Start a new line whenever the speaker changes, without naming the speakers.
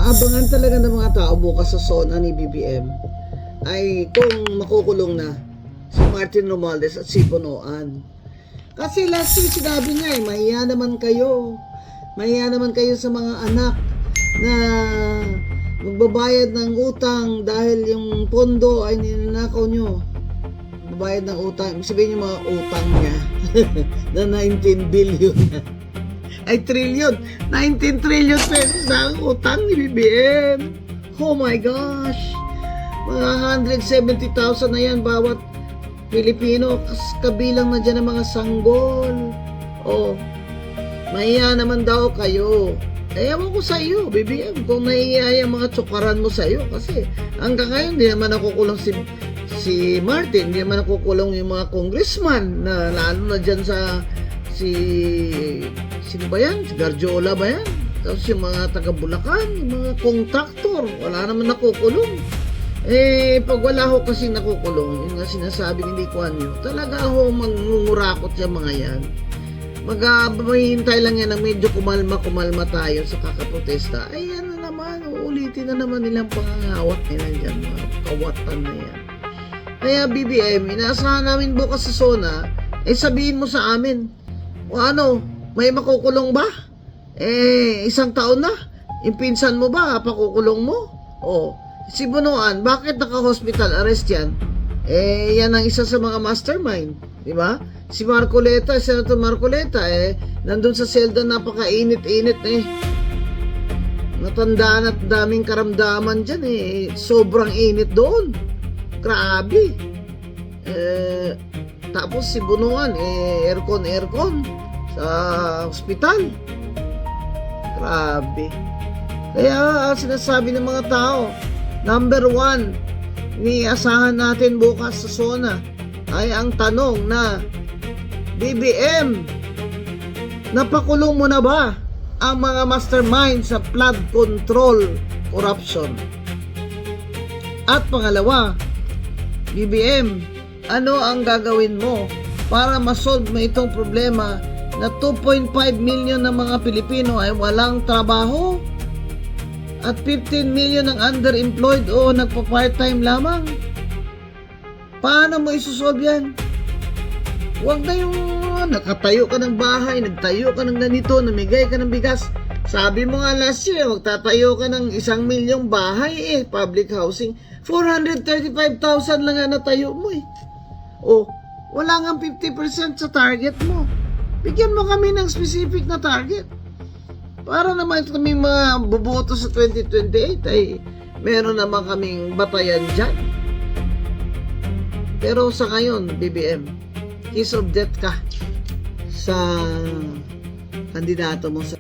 Inaabangan talaga ng mga tao bukas sa SONA ni BBM ay kung makukulong na si Martin Romualdez at si Bonoan. Kasi last year sinabi niya mahiya naman kayo. Mahiya naman kayo sa mga anak na magbabayad ng utang dahil yung pondo ay ninanakaw nyo. Magbabayad ng utang. Sabihin yung mga utang niya na 19 billion ay trillion. 19 trillion pesos na ang utang ni BBM. Oh my gosh. Mga 170,000 na yan bawat Pilipino. Kabilang na dyan ang mga sanggol. Oh, mahiya naman daw kayo. Ewan ko sa iyo, BBM, kung nahihiya yung mga tsukaran mo sa iyo. Kasi hanggang ngayon, hindi naman nakukulong si Martin, hindi naman nakukulong yung mga congressman na lalo na dyan sa sino ba yan? Si Garjola ba yan? Tapos yung mga taga Bulacan, yung mga kontraktor, wala naman nakukulong. Pag wala ho kasi nakukulong, yung nga sinasabi ni Lee Kuan Yew, talaga ho mangungurakot yung mga yan. Maghihintay lang yan ng medyo kumalma tayo sa kakaprotesta. Ay yan na naman, uulitin na naman nilang pangangawat nila dyan, mga kawatan na yan. Kaya BBM, inaasahan namin bukas sa SONA, sabihin mo sa amin, o ano, may makukulong ba? Isang taon na? Yung pinsan mo ba, pakukulong mo? O, si Bonoan, bakit naka-hospital arrest yan? Yan ang isa sa mga mastermind, di ba? Si Marcoleta, Senator Marcoleta, nandun sa selda napakainit-init Natandaan at daming karamdaman dyan sobrang init doon. Grabe. Tapos si Bonoan, aircon sa ospital. Grabe. Kaya sinasabi ng mga tao, number 1, iniasahan natin bukas sa SONA ay ang tanong na, BBM, napakulong mo na ba ang mga mastermind sa flood control corruption? At pangalawa, BBM, ano ang gagawin mo para masolve mo itong problema na 2.5 million ng mga Pilipino ay walang trabaho at 15 million ang underemployed o nagpa-part-time lamang? Paano mo isusolve yan? Huwag na yung nakatayo ka ng bahay, nagtayo ka ng ganito, namigay ka ng bigas. Sabi mo nga last year, magtatayo ka ng 1 milyong bahay public housing. 435,000 lang nga natayo mo O, wala nga 50% sa target mo. Bigyan mo kami ng specific na target. Para naman kami mga boboto sa 2028 ay meron naman kaming batayan dyan. Pero sa ngayon, BBM, kiss of death ka sa kandidato mo sa